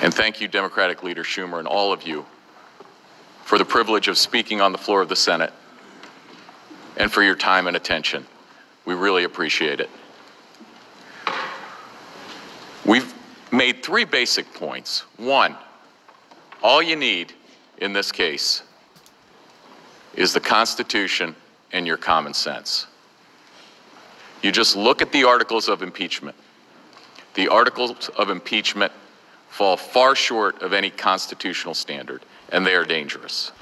And thank you, Democratic Leader Schumer, and all of you for the privilege of speaking on the floor of the Senate and for your time and attention. We really appreciate it. We've made three basic points. One, all you need in this case is the Constitution and your common sense. You just look at the articles of impeachment. The articles of impeachment fall far short of any constitutional standard, and they are dangerous.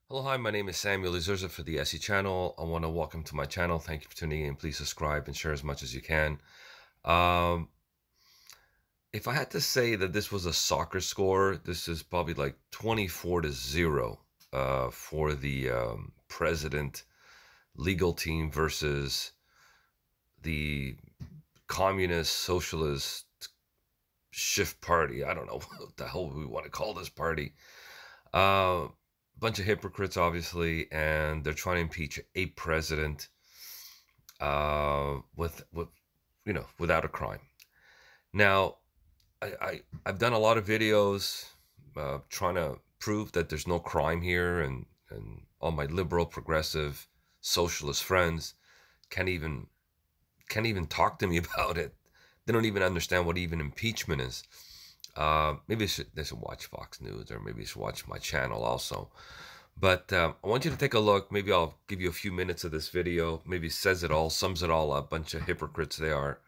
Hello, hi, my name is Samuel Izurza for the SE channel. I want to welcome to my channel. Thank you for tuning in. Please subscribe and share as much as you can. If I had to say that this was a soccer score, this is probably like 24-0 for the president legal team versus the communist socialist shift party. I don't know what the hell we want to call this party. Bunch of hypocrites, obviously, and they're trying to impeach a president with without a crime. Now, I've done a lot of videos trying to prove that there's no crime here, and all my liberal, progressive, socialist friends can't even talk to me about it. They don't even understand what even impeachment is. Maybe they should watch Fox News, or maybe they should watch my channel also. But I want you to take a look. Maybe I'll give you a few minutes of this video. Maybe it says it all, sums it all up. Bunch of hypocrites they are.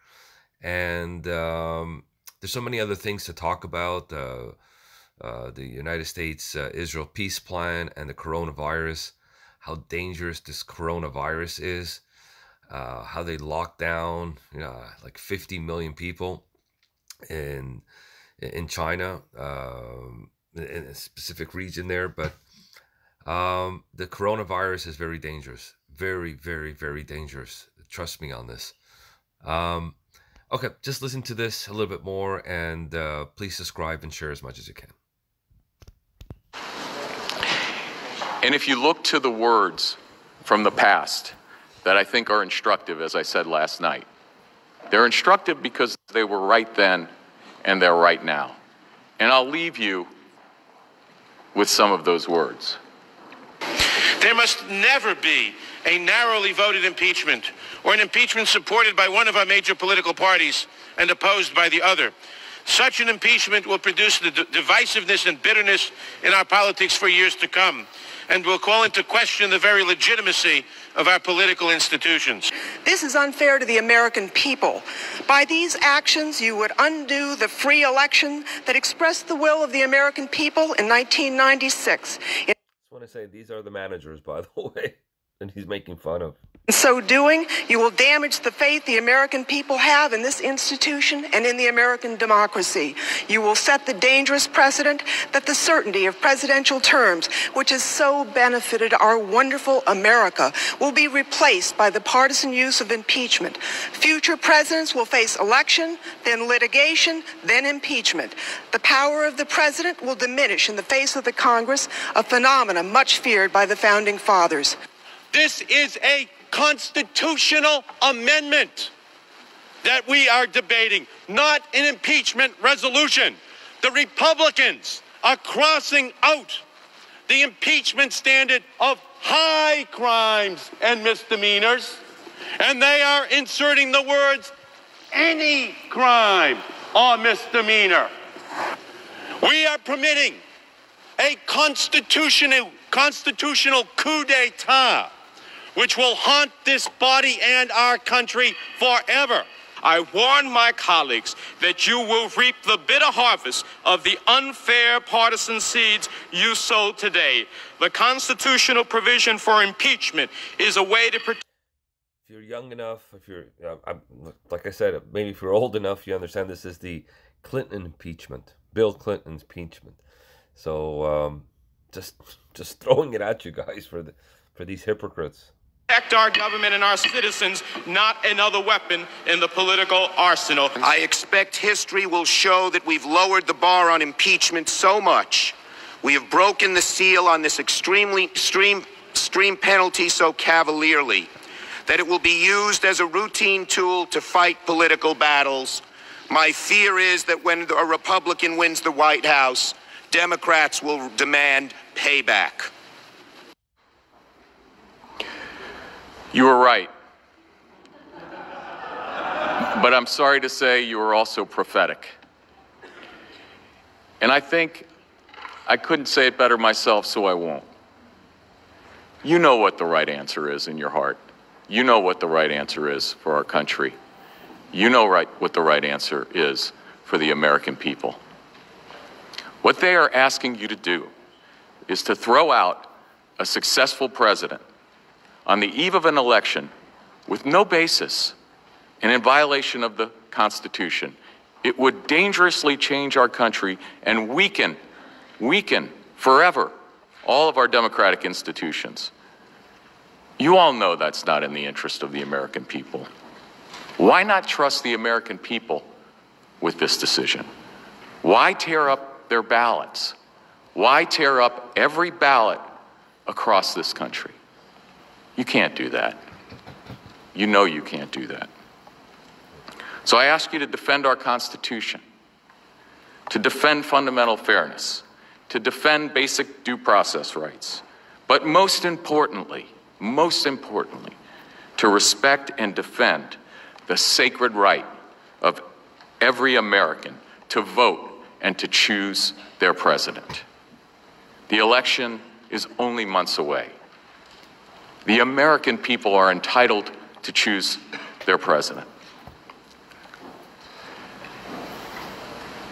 And there's so many other things to talk about. The United States-Israel peace plan and the coronavirus. How dangerous this coronavirus is. How they locked down like 50 million people in China, in a specific region there. But the coronavirus is very dangerous. Very, very, very dangerous. Trust me on this. Okay, just listen to this a little bit more, and please subscribe and share as much as you can. And if you look to the words from the past that I think are instructive, as I said last night, they're instructive because they were right then and they're right now. And I'll leave you with some of those words. There must never be a narrowly voted impeachment or an impeachment supported by one of our major political parties and opposed by the other. Such an impeachment will produce the divisiveness and bitterness in our politics for years to come, and will call into question the very legitimacy of our political institutions. This is unfair to the American people. By these actions, you would undo the free election that expressed the will of the American people in 1996. I just want to say, these are the managers, by the way, and he's making fun of. In so doing, you will damage the faith the American people have in this institution and in the American democracy. You will set the dangerous precedent that the certainty of presidential terms, which has so benefited our wonderful America, will be replaced by the partisan use of impeachment. Future presidents will face election, then litigation, then impeachment. The power of the president will diminish in the face of the Congress, a phenomenon much feared by the founding fathers. This is a constitutional amendment that we are debating, not an impeachment resolution. The Republicans are crossing out the impeachment standard of high crimes and misdemeanors, and they are inserting the words any crime or misdemeanor. We are permitting a constitutional coup d'etat, which will haunt this body and our country forever. I warn my colleagues that you will reap the bitter harvest of the unfair partisan seeds you sowed today. The constitutional provision for impeachment is a way to protect. If you're young enough, if you're, like I said, maybe if you're old enough, you understand this is the Clinton impeachment, Bill Clinton's impeachment. So just throwing it at you guys for these hypocrites. Protect our government and our citizens, not another weapon in the political arsenal. I expect history will show that we've lowered the bar on impeachment so much. We have broken the seal on this extreme penalty so cavalierly that it will be used as a routine tool to fight political battles My fear is that when a Republican wins the White House, Democrats will demand payback. You were right. But I'm sorry to say you were also prophetic. And I think I couldn't say it better myself, so I won't. You know what the right answer is in your heart. You know what the right answer is for our country. You know what the right answer is for the American people. What they are asking you to do is to throw out a successful president on the eve of an election with no basis and in violation of the Constitution. It would dangerously change our country and weaken forever all of our democratic institutions. You all know that's not in the interest of the American people. Why not trust the American people with this decision? Why tear up their ballots? Why tear up every ballot across this country? You can't do that. You know you can't do that. So I ask you to defend our Constitution, to defend fundamental fairness, to defend basic due process rights, but most importantly, to respect and defend the sacred right of every American to vote and to choose their president. The election is only months away. The American people are entitled to choose their president.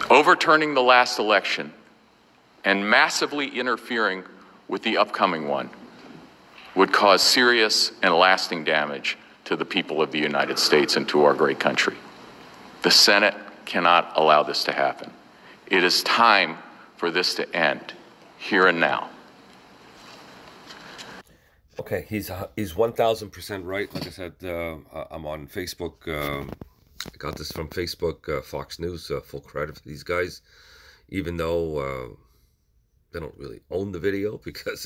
Overturning the last election and massively interfering with the upcoming one would cause serious and lasting damage to the people of the United States and to our great country. The Senate cannot allow this to happen. It is time for this to end, here and now. Okay, he's 1,000% right. Like I said, I'm on Facebook. I got this from Facebook, Fox News. Full credit for these guys, even though they don't really own the video because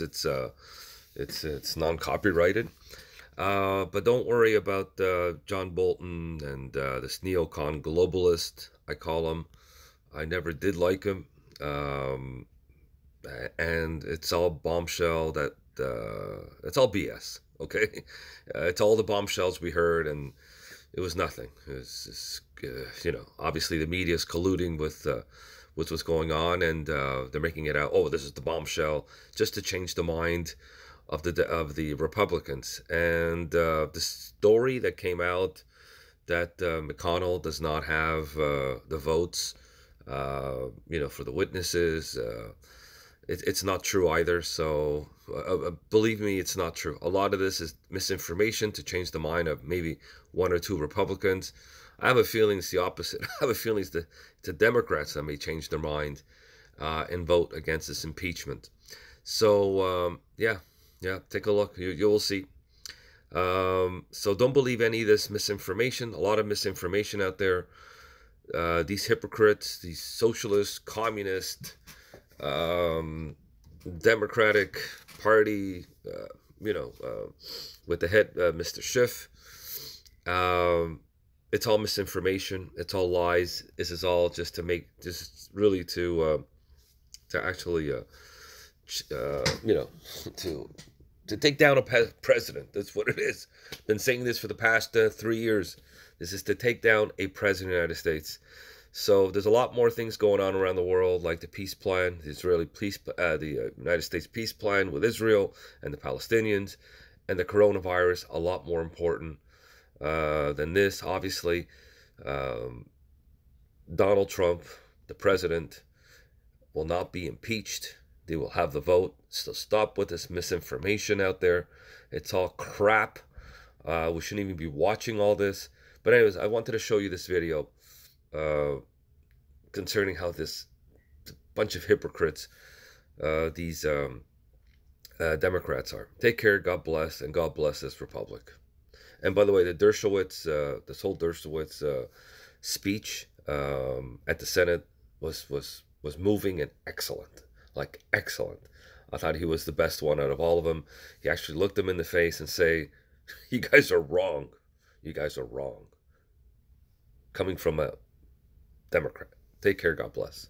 it's non-copyrighted. But don't worry about John Bolton and this neocon globalist, I call him. I never did like him. And it's all bombshell that it's all BS, okay? It's all the bombshells we heard, and it was nothing. It was just, you know, obviously the media is colluding with what's going on, and they're making it out, oh, this is the bombshell, just to change the mind of the Republicans. And the story that came out that McConnell does not have the votes, you know, for the witnesses, it's not true either. So believe me, it's not true. A lot of this is misinformation to change the mind of maybe one or two Republicans. I have a feeling it's the opposite. I have a feeling it's the Democrats that may change their mind and vote against this impeachment. So yeah, take a look. You will see. So don't believe any of this misinformation. A lot of misinformation out there. These hypocrites, these socialists, communists, Democratic Party, you know, with the head, Mr. Schiff. It's all misinformation. It's all lies. This is all just to make, just really to actually, you know, to take down a president. That's what it is. Been saying this for the past 3 years. This is to take down a president of the United States. So there's a lot more things going on around the world, like the peace plan, the Israeli peace, the United States peace plan with Israel and the Palestinians, and the coronavirus. A lot more important than this. Obviously, Donald Trump, the president, will not be impeached. They will have the vote. So stop with this misinformation out there. It's all crap. We shouldn't even be watching all this. But anyways, I wanted to show you this video concerning how this bunch of hypocrites, these Democrats are. Take care, God bless, and God bless this republic. And by the way, the Dershowitz, this whole Dershowitz speech at the Senate was moving and excellent. Like, excellent. I thought he was the best one out of all of them. He actually looked them in the face and say, you guys are wrong. You guys are wrong. Coming from a Democrat. Take care. God bless.